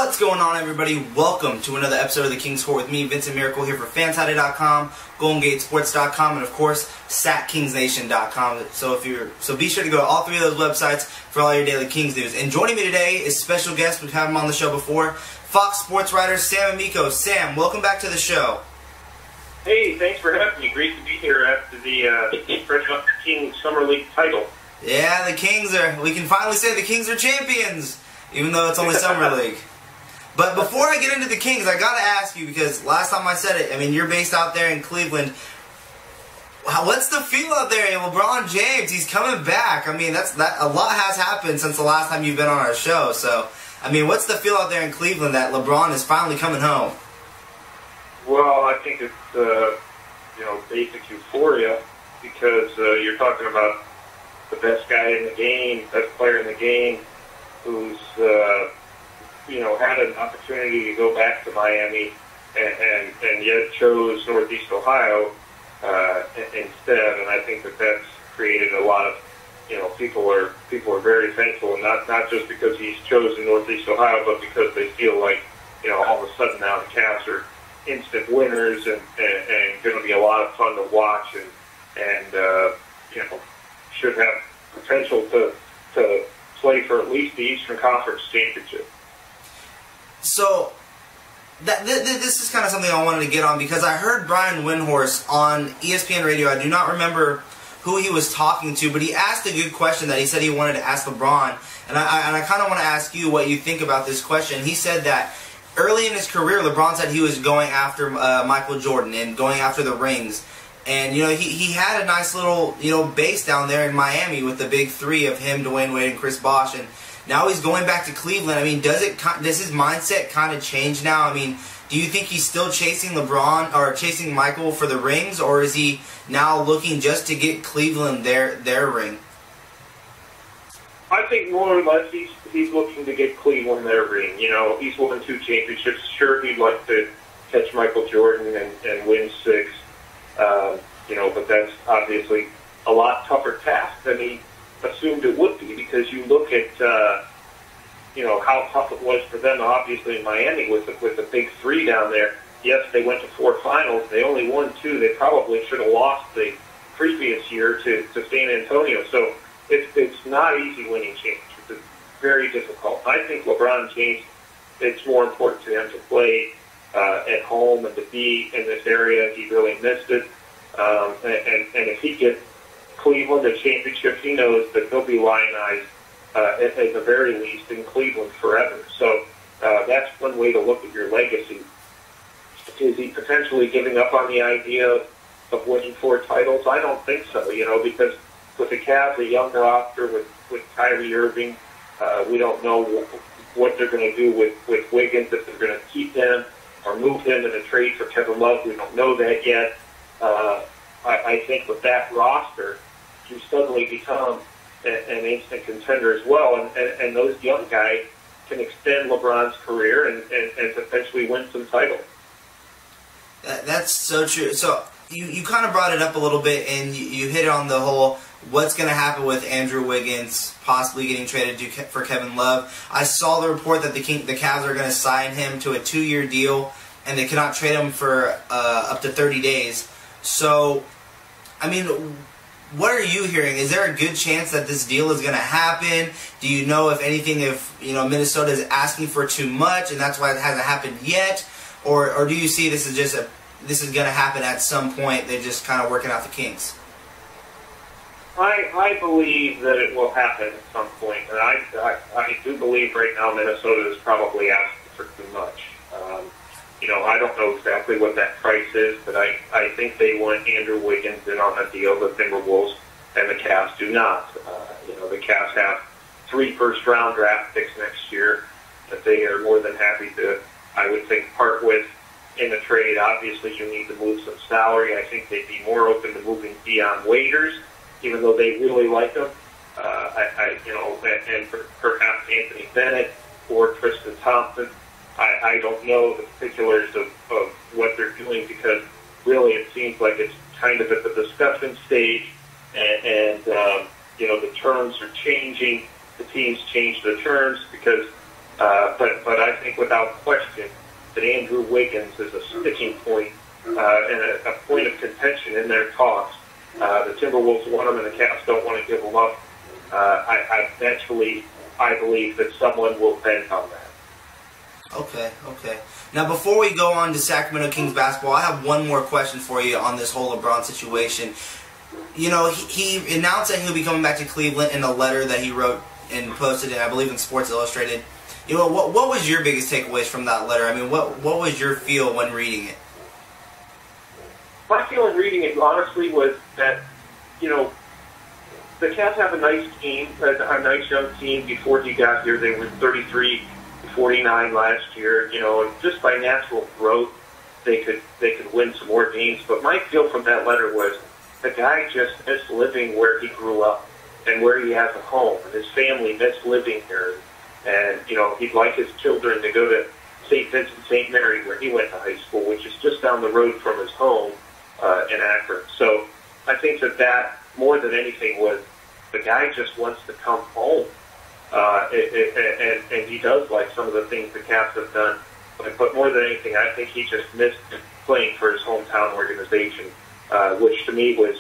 What's going on, everybody? Welcome to another episode of the King's Court with me, Vincent Miracle, here for FansHowdy.com, GoldenGateSports.com, and of course, SatKingsNation.com. So be sure to go to all three of those websites for all your daily Kings news. And joining me today is special guest. We've had him on the show before, Fox Sports writer Sam Amico. Sam, welcome back to the show. Hey, thanks for having me. Great to be here after the fresh up Kings Summer League title. Yeah, the Kings we can finally say the Kings are champions, even though it's only Summer League. But before I get into the Kings, I got to ask you, because last time I said it, I mean, you're based out there in Cleveland. What's the feel out there? LeBron James, he's coming back. I mean, a lot has happened since the last time you've been on our show. So, I mean, what's the feel out there in Cleveland that LeBron is finally coming home? Well, I think it's, basic euphoria, because you're talking about the best guy in the game, best player in the game, who's, had an opportunity to go back to Miami and yet chose Northeast Ohio instead. And I think that's created a lot of, people are very thankful, and not just because he's chosen Northeast Ohio, but because they feel like, all of a sudden now the Cavs are instant winners and going to be a lot of fun to watch and should have potential to play for at least the Eastern Conference Championship. So, this is kind of something I wanted to get on, because I heard Brian Windhorst on ESPN Radio. I do not remember who he was talking to, but he asked a good question that he said he wanted to ask LeBron. And I kind of want to ask you what you think about this question. He said that early in his career, LeBron said he was going after Michael Jordan and going after the rings. And, he had a nice little, base down there in Miami with the big three of him, Dwayne Wade, and Chris Bosh. And now he's going back to Cleveland. I mean, does his mindset kind of change now? I mean, do you think he's still chasing LeBron or chasing Michael for the rings, or is he now looking just to get Cleveland their ring? I think more or less he's looking to get Cleveland their ring. He's won 2 championships. Sure, he'd like to catch Michael Jordan and win 6. But that's obviously a lot tougher task than he assumed it would be, because you look at how tough it was for them, obviously in Miami with the big 3 down there. Yes, they went to 4 finals. They only won 2. They probably should have lost the previous year to San Antonio. So it's not easy winning championships. It's very difficult. I think LeBron James, it's more important to him to play at home and to be in this area. He really missed it. And if he gets Cleveland a championship, he knows that they'll be lionized at the very least in Cleveland forever. So that's one way to look at your legacy. Is he potentially giving up on the idea of winning 4 titles? I don't think so, because with the Cavs, a young roster with Kyrie Irving, we don't know what they're going to do with Wiggins, if they're going to keep him or move him in a trade for Kevin Love. We don't know that yet. I think with that roster, you suddenly become an instant contender as well, and those young guys can extend LeBron's career and potentially win some titles. That's so true. So you kind of brought it up a little bit, and you hit on the whole what's going to happen with Andrew Wiggins possibly getting traded for Kevin Love. I saw the report that the Cavs are going to sign him to a 2-year deal, and they cannot trade him for up to 30 days. So, I mean, what are you hearing? Is there a good chance that this deal is going to happen? Do you know, if anything, if Minnesota is asking for too much and that's why it hasn't happened yet, or do you see this is going to happen at some point? They're just kind of working out the kinks. I believe that it will happen at some point, and I do believe right now Minnesota is probably asking for too much. I don't know exactly what that price is, but I think they want Andrew Wiggins in on the deal. The Timberwolves and the Cavs do not. The Cavs have 3 first-round draft picks next year that they are more than happy to, I would think, part with in the trade. Obviously, you need to move some salary. I think they'd be more open to moving Dion Waiters, even though they really like him. And perhaps Anthony Bennett or Tristan Thompson. I don't know the particulars of what they're doing, because really it seems like it's kind of at the discussion stage, and the terms are changing. The teams change the terms because But I think without question that Andrew Wiggins is a sticking point and a point of contention in their talks. The Timberwolves want him, and the Cavs don't want to give him up. Eventually, I believe that someone will bend on that. Okay. Now, before we go on to Sacramento Kings basketball, I have one more question for you on this whole LeBron situation. You know, he announced that he'll be coming back to Cleveland in a letter that he wrote and posted, I believe, in Sports Illustrated. You know, what was your biggest takeaways from that letter? I mean, what was your feel when reading it? My feeling reading it, honestly, was that, you know, the Cavs have a nice team, a nice young team. Before he got here, they were 33-49 last year. You know, just by natural growth, they could win some more games. But my feel from that letter was the guy just missed living where he grew up and where he has a home. And his family missed living here. And, you know, he'd like his children to go to St. Vincent St. Mary, where he went to high school, which is just down the road from his home in Akron. So I think that more than anything was the guy just wants to come home. And he does like some of the things the Cavs have done. But more than anything, I think he just missed playing for his hometown organization, which to me was,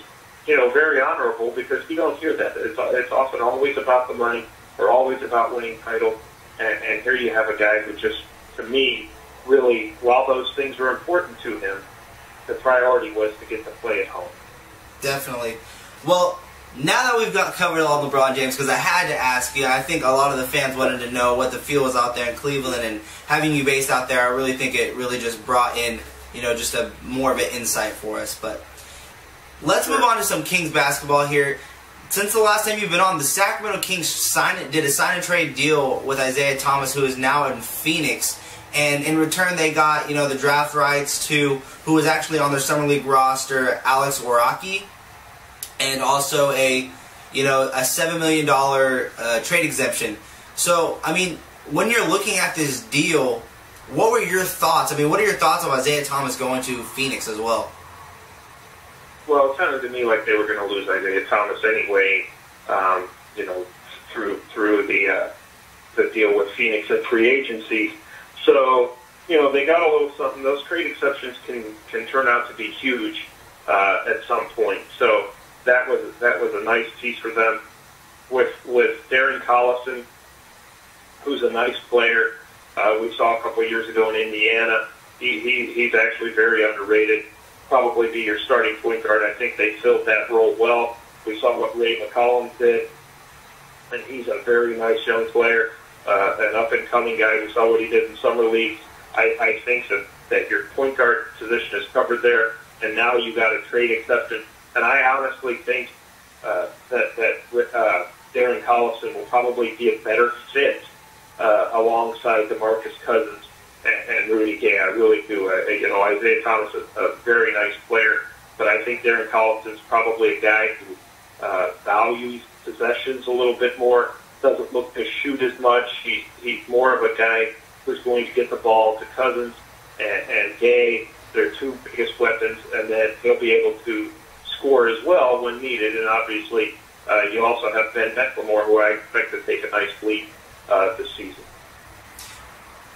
you know, very honorable, because you don't hear that. It's often always about the money or always about winning titles. And here you have a guy who just, to me, really, while those things were important to him, the priority was to get to play at home. Definitely. Well, now that we've covered all LeBron James, because I had to ask you, I think a lot of the fans wanted to know what the feel was out there in Cleveland, and having you based out there, I really think it really just brought in, you know, just a more of an insight for us. But let's move on to some Kings basketball here. Since the last time you've been on, the Sacramento Kings did a sign and trade deal with Isaiah Thomas, who is now in Phoenix. And in return, they got, you know, the draft rights to who was actually on their summer league roster, Alex Waraki, and also a $7 million trade exemption. So, I mean, when you're looking at this deal, what were your thoughts? I mean, what are your thoughts on Isaiah Thomas going to Phoenix as well? Well, it sounded to me like they were going to lose Isaiah Thomas anyway. You know, through the deal with Phoenix at free agency. So, you know, they got a little something. Those trade exceptions can turn out to be huge at some point. So that was a nice piece for them. With Darren Collison, who's a nice player, we saw a couple of years ago in Indiana. He's actually very underrated. Probably be your starting point guard. I think they filled that role well. We saw what Ray McCollum did, and he's a very nice young player. An up-and-coming guy. We saw what he did in summer league. I think that your point guard position is covered there, and now you got a trade exception. And I honestly think that Darren Collison will probably be a better fit alongside DeMarcus Cousins and Rudy Gay. I really do. You know, Isaiah Thomas is a very nice player, but I think Darren Collison is probably a guy who values possessions a little bit more. Doesn't look to shoot as much. He's more of a guy who's going to get the ball to Cousins and Gay. They're two biggest weapons, and then he'll be able to score as well when needed. And obviously, you also have Ben McLemore, who I expect to take a nice lead this season.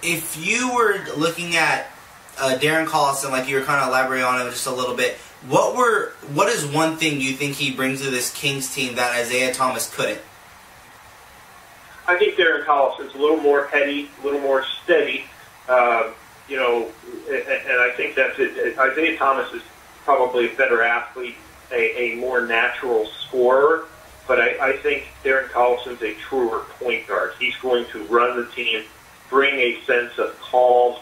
If you were looking at Darren Collison, like you were kind of elaborating on it just a little bit, what is one thing you think he brings to this Kings team that Isaiah Thomas couldn't? I think Darren Collison's a little more heady, a little more steady, you know, and I think that's it. Isaiah Thomas is probably a better athlete, a more natural scorer, but I think Darren Collison's a truer point guard. He's going to run the team, bring a sense of calm,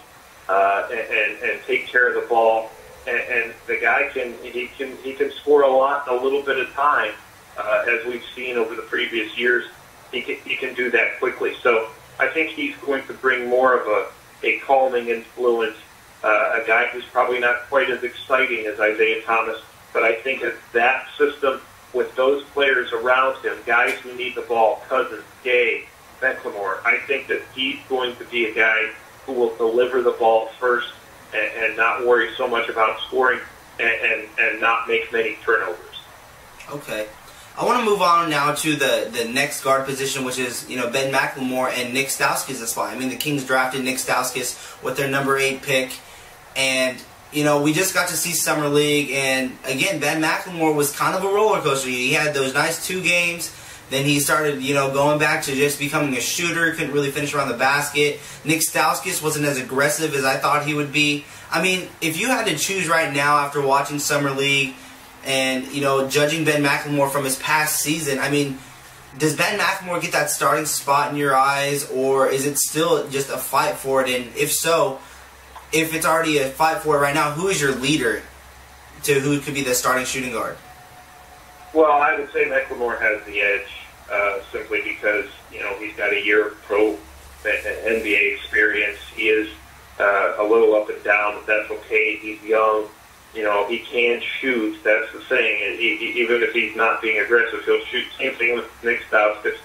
and take care of the ball. And the guy can score a lot in a little bit of time, as we've seen over the previous years. He can do that quickly. So I think he's going to bring more of a calming influence, a guy who's probably not quite as exciting as Isaiah Thomas. But I think that system with those players around him, guys who need the ball, Cousins, Gay, McLemore, I think that he's going to be a guy who will deliver the ball first and not worry so much about scoring and not make many turnovers. Okay. I want to move on now to the next guard position, which is, Ben McLemore and Nick Stauskas' spot. I mean, the Kings drafted Nick Stauskas with their number 8 pick, and we just got to see Summer League, and again, Ben McLemore was kind of a roller coaster. He had those nice 2 games. Then he started, going back to just becoming a shooter. Couldn't really finish around the basket. Nick Stauskas wasn't as aggressive as I thought he would be. I mean, if you had to choose right now after watching Summer League and, judging Ben McLemore from his past season, I mean, does Ben McLemore get that starting spot in your eyes, or is it still just a fight for it? And if so, if it's already a fight for it right now, who is your leader to who could be the starting shooting guard? Well, I would say McLemore has the edge. Simply because, he's got a year of pro NBA experience. He is a little up and down, but that's okay. He's young. He can shoot. That's the thing. Even if he's not being aggressive, he'll shoot. Same thing with Nick Stauskas.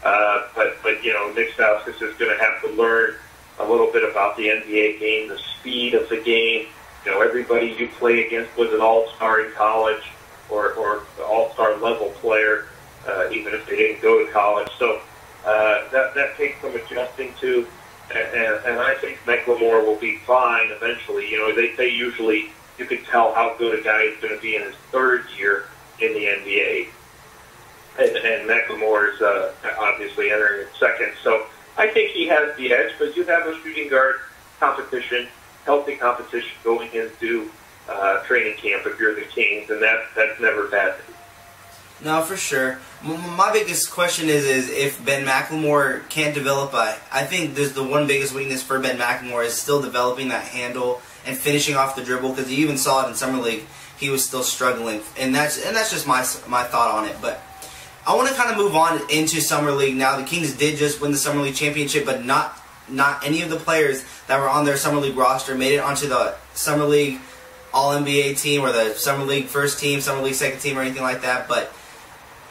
But Nick Stauskas is going to have to learn a little bit about the NBA game, the speed of the game. Everybody you play against was an all-star in college or all-star level player. Even if they didn't go to college. So that takes some adjusting to, and I think McLemore will be fine eventually. They usually, you can tell how good a guy is going to be in his 3rd year in the NBA. And McLemore is obviously entering his 2nd. So I think he has the edge, but you have a shooting guard competition, healthy competition going into training camp if you're the Kings, and that's never bad. No, for sure. My biggest question is if Ben McLemore can't develop, I think there's the one biggest weakness for Ben McLemore is still developing that handle and finishing off the dribble, because you even saw it in Summer League. He was still struggling, and that's just my thought on it. But I want to kind of move on into Summer League now. The Kings did just win the Summer League championship, but not any of the players that were on their Summer League roster made it onto the Summer League All-NBA team or the Summer League first team, Summer League second team, or anything like that. But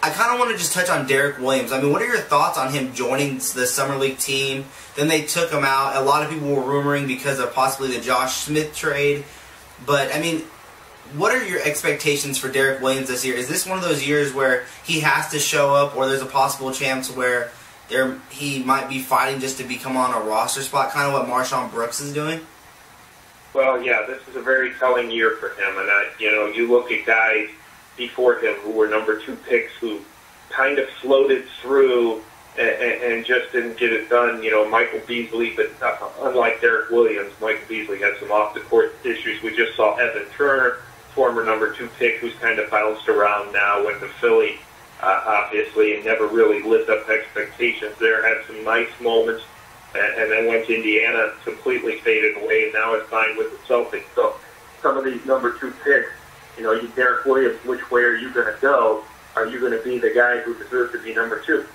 I kind of want to just touch on Derrick Williams. I mean, what are your thoughts on him joining the Summer League team? Then they took him out. A lot of people were rumoring because of possibly the Josh Smith trade. But, I mean, what are your expectations for Derrick Williams this year? Is this one of those years where he has to show up, or there's a possible chance where he might be fighting just to become on a roster spot, kind of what Marshawn Brooks is doing? Well, yeah, this is a very telling year for him. And, you look at guys before him who were number 2 picks who kind of floated through and just didn't get it done. Michael Beasley, but unlike Derrick Williams, Michael Beasley had some off-the-court issues. We just saw Evan Turner, former number 2 pick, who's kind of bounced around now, went to Philly, obviously, and never really lived up to expectations there. Had some nice moments, and then went to Indiana, completely faded away, and now is signed with the Celtics. So some of these number 2 picks, you Derrick Williams, which way are you going to go? Are you going to be the guy who deserves to be number 2?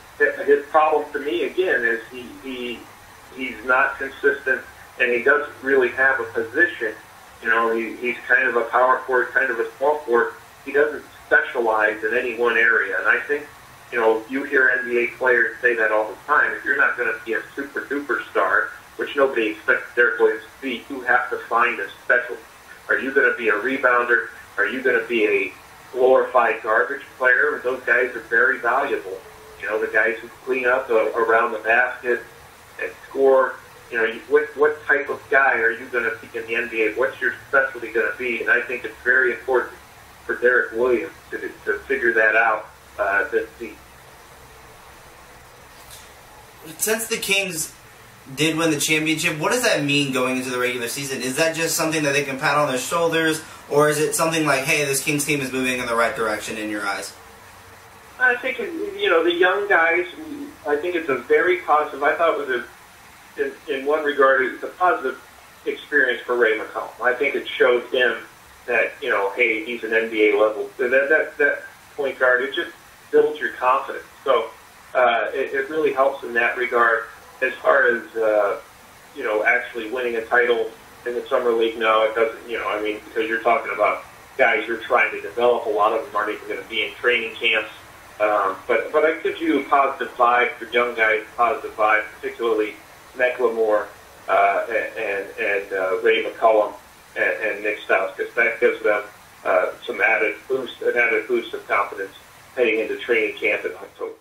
His problem to me, again, is he's not consistent, and he doesn't really have a position. He's kind of a power forward, kind of a small forward. He doesn't specialize in any one area, and I think, you hear NBA players say that all the time. If you're not going to be a super star, which nobody expects Derrick Williams to be, you have to find a specialty. Are you going to be a rebounder? Are you going to be a glorified garbage player? Those guys are very valuable. The guys who clean up around the basket and score. What type of guy are you going to be in the NBA? What's your specialty going to be? And I think it's very important for Derrick Williams to figure that out this season. Since the Kings did win the championship, what does that mean going into the regular season? Is that just something that they can pat on their shoulders, or is it something like, hey, this Kings team is moving in the right direction in your eyes? I think, the young guys, I think it's a very positive, I thought it was in one regard, it's a positive experience for Ray McCollum. I think it showed him that, hey, he's an NBA level. That point guard, it just builds your confidence. So it really helps in that regard. As far as, actually winning a title in the Summer League, no, it doesn't, because you're talking about guys you're trying to develop. A lot of them aren't even going to be in training camps. But it gives you a positive vibe for young guys, positive vibe, particularly McLemore and Ray McCollum and Nick Stauskas. That gives them an added boost of confidence heading into training camp in October.